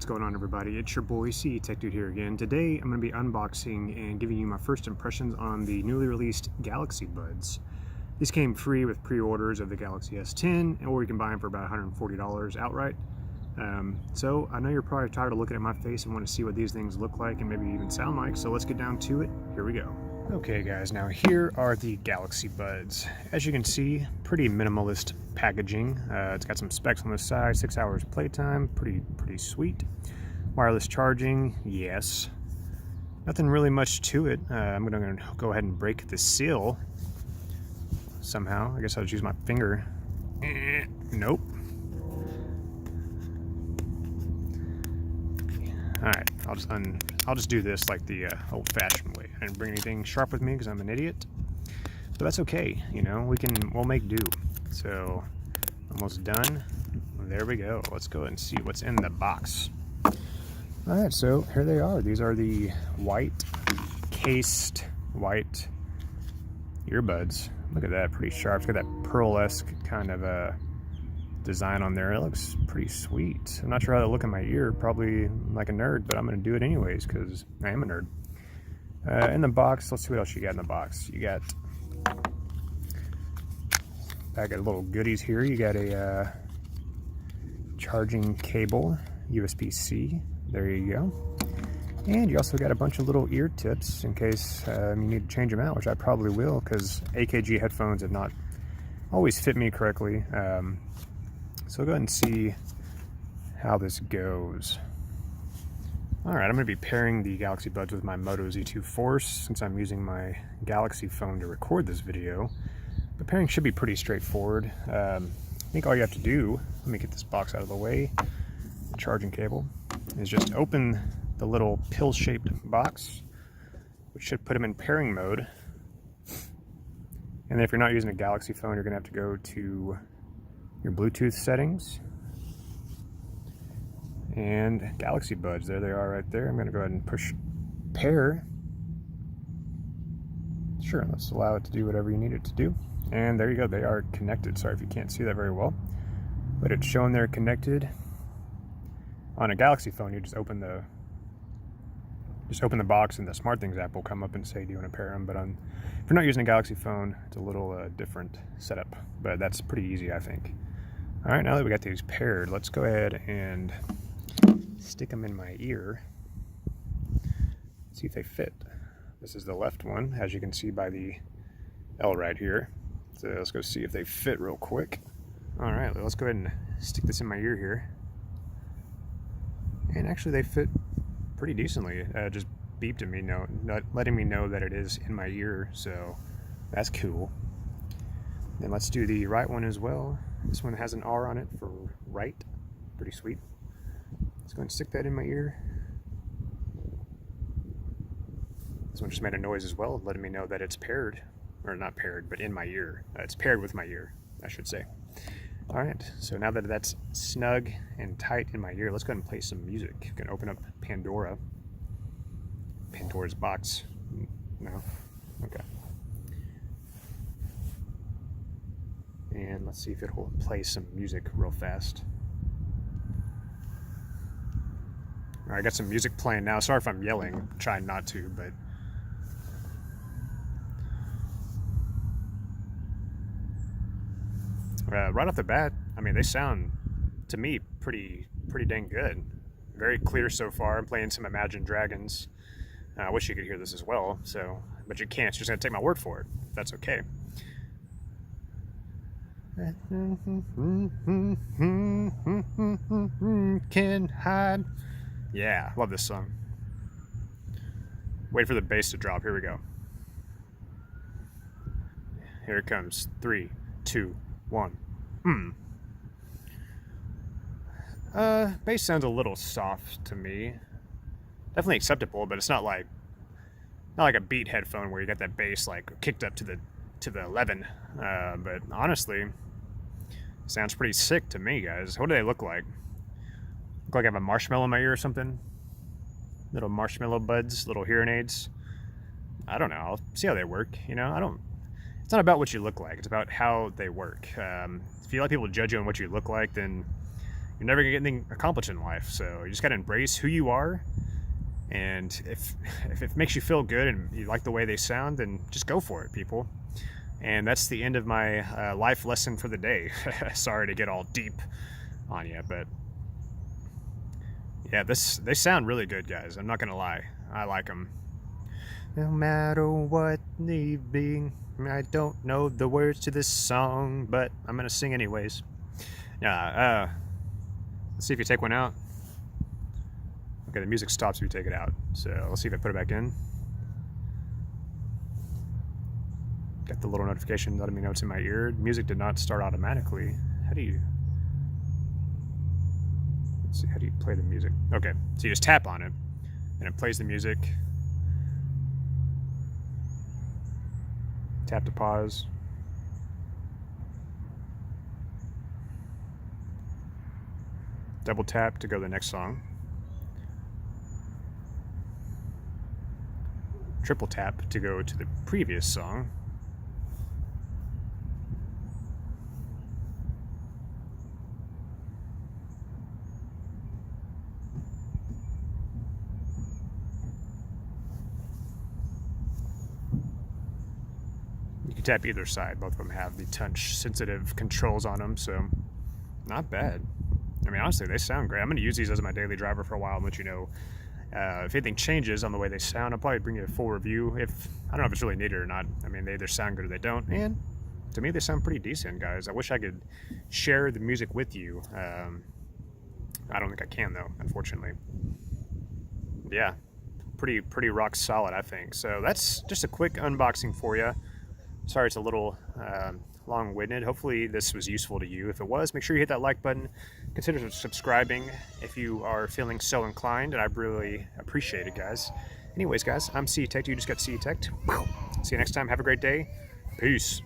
What's going on, everybody? It's your boy CE Tech Dude here again. Today I'm going to be unboxing and giving you my first impressions on the newly released Galaxy Buds. These came free with pre-orders of the Galaxy S10, or you can buy them for about $140 outright. So I know you're probably tired of looking at my face and want to see what these things look like and maybe even sound like, so let's get down to it. Here we go. Okay guys, now here are the Galaxy Buds. As you can see, pretty minimalist packaging. It's got some specs on the side, 6 hours playtime, pretty sweet. Wireless charging, yes. Nothing really much to it. I'm gonna go ahead and break the seal somehow. I guess I'll just use my finger. Nope. Alright, I'll just do this like the old-fashioned way. I didn't bring anything sharp with me because I'm an idiot. But that's okay, you know, we'll make do. So, almost done. There we go. Let's go and see what's in the box. Alright, so here they are. These are the white, cased white earbuds. Look at that, pretty sharp. It's got that pearl-esque kind of design on there. It looks pretty sweet. I'm not sure how they look in my ear, probably like a nerd, but I'm gonna do it anyways because I am a nerd. In the box, let's see what else you got in the box. You got bag of little goodies here. You got a charging cable, USB-C. There you go. And you also got a bunch of little ear tips in case you need to change them out, which I probably will because AKG headphones have not always fit me correctly. So go ahead and see how this goes. Alright, I'm going to be pairing the Galaxy Buds with my Moto Z2 Force since I'm using my Galaxy phone to record this video. The pairing should be pretty straightforward. I think all you have to do, let me get this box out of the way, the charging cable, is just open the little pill-shaped box, which should put them in pairing mode. And then if you're not using a Galaxy phone, you're going to have to go to your Bluetooth settings and Galaxy Buds. There they are right there. I'm going to go ahead and push pair. Sure, let's allow it to do whatever you need it to do. And there you go, they are connected. Sorry if you can't see that very well, but it's showing they're connected. On a Galaxy phone, you just open the box and the SmartThings app will come up and say, do you want to pair them? But if you're not using a Galaxy phone, it's a little different setup, but that's pretty easy, I think. All right, now that we got these paired, let's go ahead and stick them in my ear. See if they fit. This is the left one, as you can see by the L right here. So let's go see if they fit real quick. All right, let's go ahead and stick this in my ear here. And actually they fit pretty decently. Just beeped at me, not letting me know that it is in my ear, so that's cool. Then let's do the right one as well. This one has an R on it for right. Pretty sweet. Let's go and stick that in my ear. This one just made a noise as well, letting me know that it's paired, or not paired, but in my ear. It's paired with my ear, I should say. All right, so now that that's snug and tight in my ear, let's go ahead and play some music. You can open up Pandora's box. No? Okay. And let's see if it'll play some music real fast. All right, I got some music playing now. Sorry if I'm yelling. I'm trying not to, but right off the bat, I mean, they sound, to me, pretty dang good. Very clear so far. I'm playing some Imagine Dragons. I wish you could hear this as well, so, but you can't. You're just gonna take my word for it, if that's okay. Can hide. Yeah, love this song. Wait for the bass to drop. Here we go. Here it comes. 3, 2, 1. Bass sounds a little soft to me. Definitely acceptable, but it's not like a Beat headphone where you got that bass like kicked up to the 11. But honestly, sounds pretty sick to me, guys. What do they look like? Look like I have a marshmallow in my ear or something? Little marshmallow buds, little hearing aids. I don't know. I'll see how they work. You know, it's not about what you look like. It's about how they work. If you let people judge you on what you look like, then you're never gonna get anything accomplished in life. So you just gotta embrace who you are. And if it makes you feel good and you like the way they sound, then just go for it, people. And that's the end of my life lesson for the day. Sorry to get all deep on you, but yeah, they sound really good, guys. I'm not gonna lie, I like them. No matter what they be, I don't know the words to this song, but I'm gonna sing anyways. Yeah. Let's see if you take one out. Okay, the music stops if you take it out. So let's see if I put it back in. Got the little notification letting me know it's in my ear. Music did not start automatically. How do you... Let's see, how do you play the music? Okay, so you just tap on it, and it plays the music. Tap to pause. Double tap to go to the next song. Triple tap to go to the previous song. You can tap either side. Both of them have the touch sensitive controls on them, so not bad. I mean, honestly, they sound great. I'm going to use these as my daily driver for a while and let you know if anything changes on the way they sound. I'll probably bring you a full review. I don't know if it's really needed or not. I mean, they either sound good or they don't. And to me, they sound pretty decent, guys. I wish I could share the music with you. I don't think I can, though, unfortunately. Yeah, pretty rock solid, I think. So that's just a quick unboxing for you. Sorry it's a little long-winded. Hopefully this was useful to you. If it was, make sure you hit that like button. Consider subscribing if you are feeling so inclined, and I really appreciate it, guys. Anyways, guys, I'm CE Tech. You just got CE Tech. See you next time. Have a great day. Peace.